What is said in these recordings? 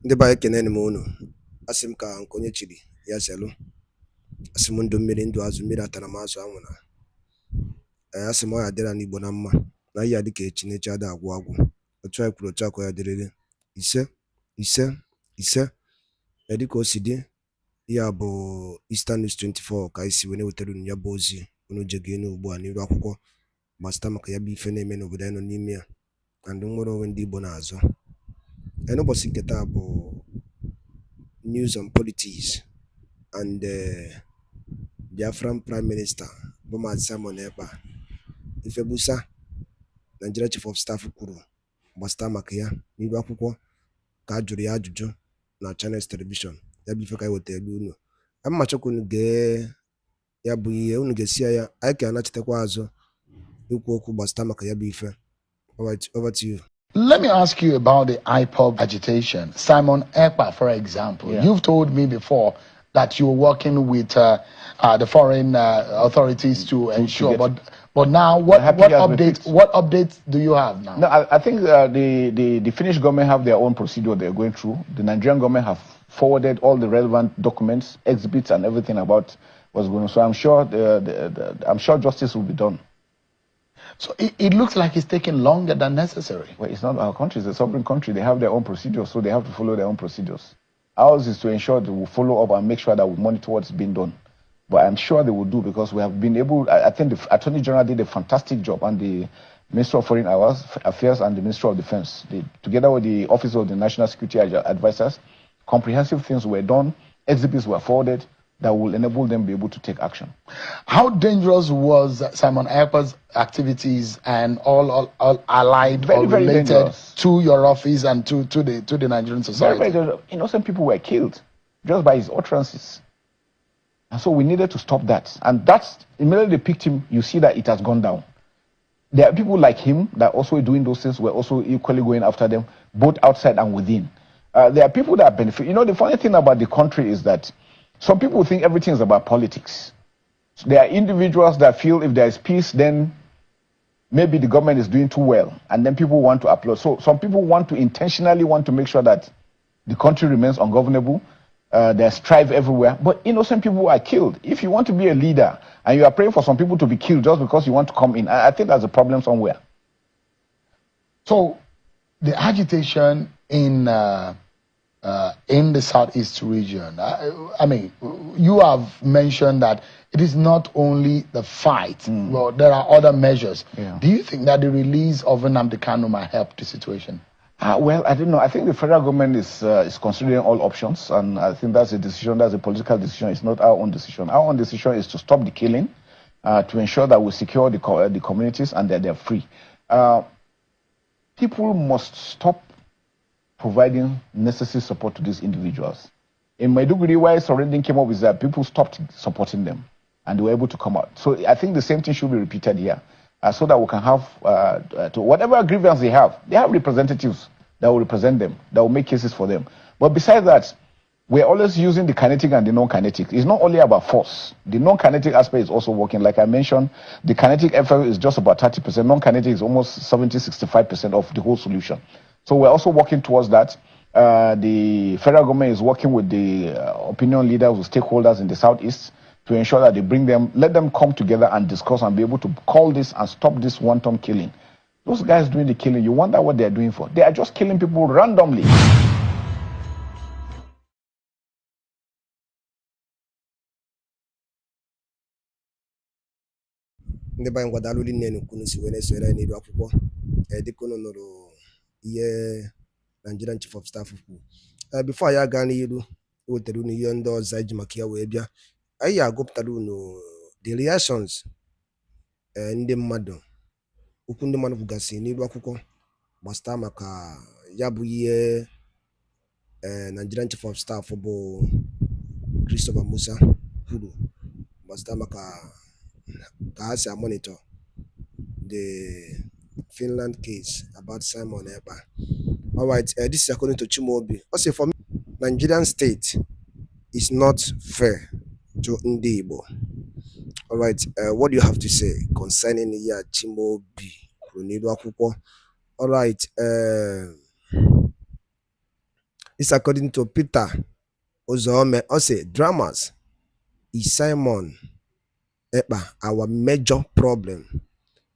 Ndị be anyị keneni m unu. Asị m ka nke onye chiri ya zelu. Asị m ndụ mmiri ndụ azụ mmiri atara m azụ anwụ na. Asị m ọ ya dịra n'Igbo na mma na ihe a dịka echi n'echi ada agwụ agwụ. Otu anyị kwuru otu akọ ya dịrịrị. Ise ise ise. Dịka o si dị, ya bụ Eastern News 24 ka anyị si wee na-ewetara unu ya bụ ozi unu je ga enu ugbu a n'iru akwụkwọ gbasịta maka ya bụ ife na-eme n'obodo anyị nọ n'ime ya na ndị nwere onwe ndị Igbo na-azụ. N'ụbọchị nke taa bụ news on politics and Biafran Prime Minister bụ Maazị Simon Ekpa ife Musa Nigeria Chief of Staff kwuru gbasịta maka ya n'iru akwụkwọ ka a jụrụ ya ajụjụ na Channels Television. Ya bụ ife ka anyị wetara unu. Amachọkwa unu gee ya bụ ihe unu ga-esi ya anyị ka anachitekwa azụ ikwu okwu gbasịta maka ya bụ ife. All right, over to you. Let me ask you about the IPOB agitation. Simon Ekpa, for example, you've told me before that you're working with the foreign authorities to ensure. But now, what updates do you have now? No, I think the Finnish government have their own procedure they're going through. The Nigerian government have forwarded all the relevant documents, exhibits, and everything about what's going on. So I'm sure I'm sure justice will be done. So it looks like it's taking longer than necessary. Well, it's not our country, it's a sovereign country. They have their own procedures, so they have to follow their own procedures. Ours is to ensure that we follow up and make sure that we monitor what's being done. But I'm sure they will do, because we have been able, I think the Attorney General did a fantastic job, and the Minister of Foreign Affairs and the Minister of Defense, together with the Office of the National Security Advisors, comprehensive things were done, exhibits were forwarded, that will enable them to be able to take action. How dangerous was Simon Ekpa's activities and all allied or related to your office and to the Nigerian society? Very dangerous. Innocent people were killed just by his utterances. And so we needed to stop that. And that's immediately they picked him, you see that it has gone down. There are people like him that also doing those things, we're also equally going after them, both outside and within. There are people that benefit. The funny thing about the country is that some people think everything is about politics. So there are individuals that feel if there is peace, then maybe the government is doing too well, and then people want to applaud. So some people intentionally want to make sure that the country remains ungovernable. There's strife everywhere, but innocent people are killed. If you want to be a leader and you are praying for some people to be killed just because you want to come in, I think there's a problem somewhere. So the agitation in the Southeast region, I mean, you have mentioned that it is not only the fight, well, there are other measures. Yeah. Do you think that the release of Nnamdi Kanu might help the situation? Well, I don't know. I think the federal government is considering all options, and I think that's a decision, that's a political decision. It's not our own decision. Our own decision is to stop the killing, to ensure that we secure the communities and that they're free. People must stop providing necessary support to these individuals. In Maiduguri, why surrendering came up is that people stopped supporting them and they were able to come out. So I think the same thing should be repeated here, so that we can have, to whatever grievance they have representatives that will represent them, that will make cases for them. But besides that, we're always using the kinetic and the non-kinetic. It's not only about force. The non-kinetic aspect is also working. Like I mentioned, the kinetic effort is just about 30%. Non-kinetic is almost 70-65% of the whole solution. So we're also working towards that. The federal government is working with the opinion leaders, with stakeholders in the Southeast to ensure that they let them come together and discuss and be able to call this and stop this wanton killing. Those guys doing the killing, you wonder what they're doing for. They are just killing people randomly. Ndị be anyị ngwadalụ nne n'ukwu si wee na-esonyere anyị n'iru akwụkwọ dịka unu nụrụ ihe Nigerian Chief of Staff kwuru. Before anyị aga n'iru wetara unu ihe ndị ọzọ anyị ji maka ya wee bịa, anyị agụpụtara unu the reactions ndị mmadụ, okwu ndị mmadụ kwugasị n'iru akwụkwọ gbasịta maka ya bụ ihe Nigerian Chief of Staff bụ Musa kwuru gbasịta maka ka ha si monitor the Finland case about Simon Ekpa. All right, this is according to Chimobi. Also, for me, Nigerian state is not fair to Ndi Igbo. All right, what do you have to say concerning ya Chimobi? All right, This according to Peter Ozome. Also, dramas is Simon Ekpa our major problem.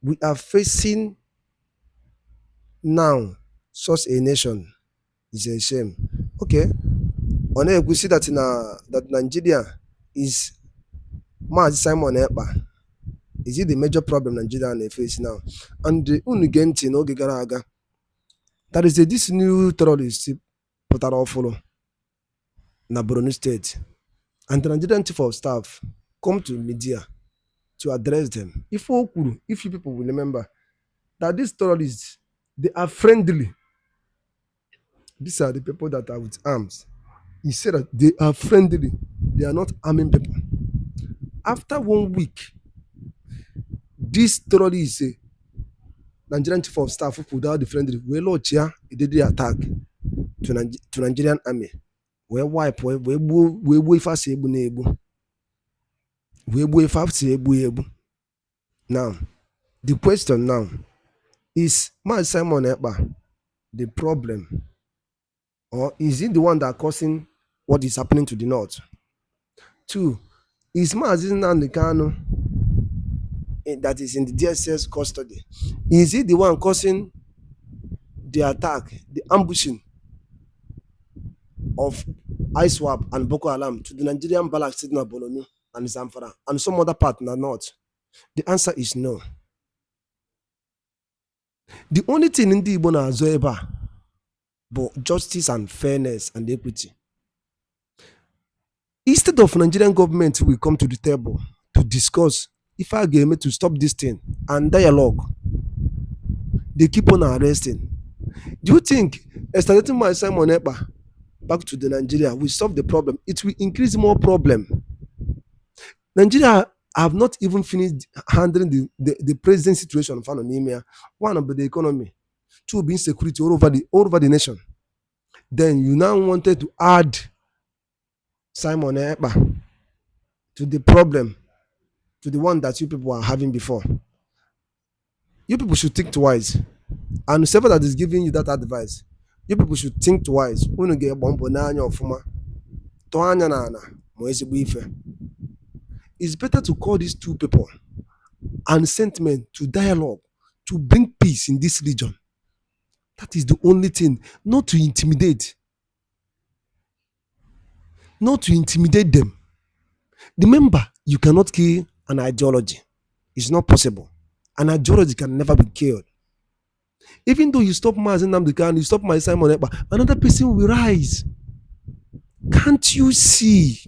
We are facing now such a nation. Is a shame. Okay, we see that that Nigeria is Simon Ekpa. Is it the major problem Nigeria they face now? And unigenti no garaga. That is this new terrorist Potaro na Borno State. And the Nigerian chief of staff come to media to address them. If you people will remember that these terrorists, they are friendly. These are the people that are with arms. He said that they are friendly. They are not arming people. After 1 week, this terrorists, Nigerian chief of staff, without the friendly, we launch here, did the attack to Nigerian army. We wipe, we fast ebu. We fast ebu. Now, the question now is Simon Ekpa the problem, or is it the one that causing what is happening to the north? 2, is Nnamdi Kanu that is in the DSS custody? Is he the one causing the attack, the ambushing of ISWAP and Boko Haram to the Nigerian barracks in Bolonu and Zamfara and some other part in the north? The answer is no. The only thing in the Igbo na Zoeba but justice and fairness and equity. Instead of Nigerian government will come to the table to discuss if I game to stop this thing and dialogue, they keep on arresting. Do you think extraditing my Simon Ekpa back to the Nigeria will solve the problem? It will increase more problem. Nigeria have not even finished handling the present situation of anemia. 1, about the economy. 2, being security all over the nation. Then you now wanted to add Simon Ekpa to the problem, to the one that you people are having before. You people should think twice. And whoever that is giving you that advice, you people should think twice. It's better to call these 2 people and send men to dialogue to bring peace in this region. That is the only thing, not to intimidate. Not to intimidate them. Remember, you cannot kill an ideology. It's not possible. An ideology can never be killed. Even though you stop Nnamdi Kanu, you stop my Simon Ekpa, another person will rise. Can't you see?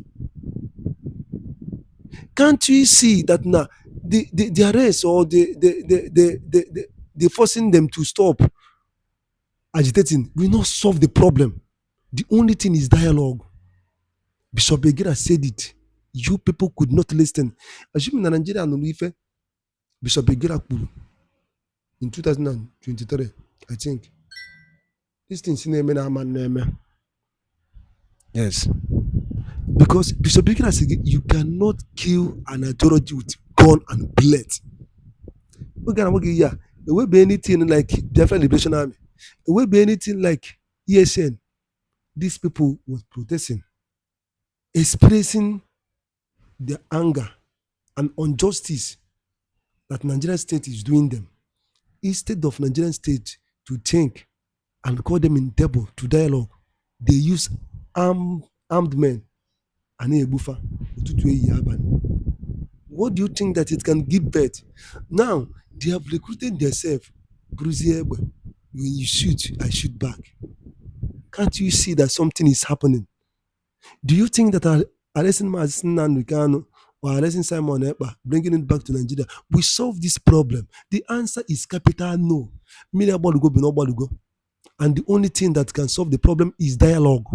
Can't you see that now the arrest or the forcing them to stop agitating will not solve the problem? The only thing is dialogue. Bishop Egera said it. You people could not listen. Assuming that Nigeria and Ife, Bishop Egera in 2023, I think. This thing is yes. Because Bishop Egera said you cannot kill an authority with gun and blood. It will be anything like Biafra Liberation Army. It will be anything like ESN. These people were protesting, expressing their anger and injustice that Nigerian state is doing them. Instead of Nigerian state to think and call them in table to dialogue, they use armed men and a buffer. What do you think that it can give birth? Now they have recruited themselves. When you shoot, I shoot back. Can't you see that something is happening? Do you think that arresting Nnamdi Kanu or arresting Simon Ekpa, bringing it back to Nigeria, we solve this problem? The answer is capital no. And the only thing that can solve the problem is dialogue.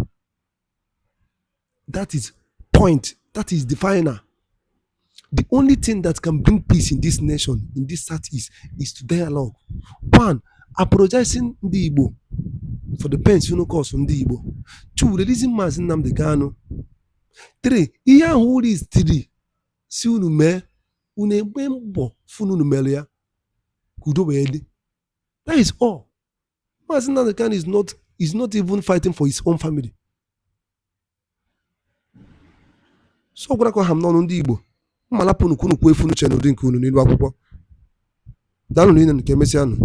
That is point. That is the final. The only thing that can bring peace in this nation, in this Southeast, is to dialogue. 1, apologizing the Igbo for the pains you know cause from the Igbo. 2, releasing Nnamdi Kanu. 3, ihe ahụ uri is 3. Si unu mee, unu egbe mbọ funu unu mere ya, kudo wee dị. That is all. Nnamdi Kanu is not He's not even fighting for his own family. So gwara ka ha m n'ọnụ ndị Igbo mmalapụ unu kwunu kwuo efu n'uche n'ụdị nke unu n'ilu akwụkwọ. Daalụ niile nke emesịanụ.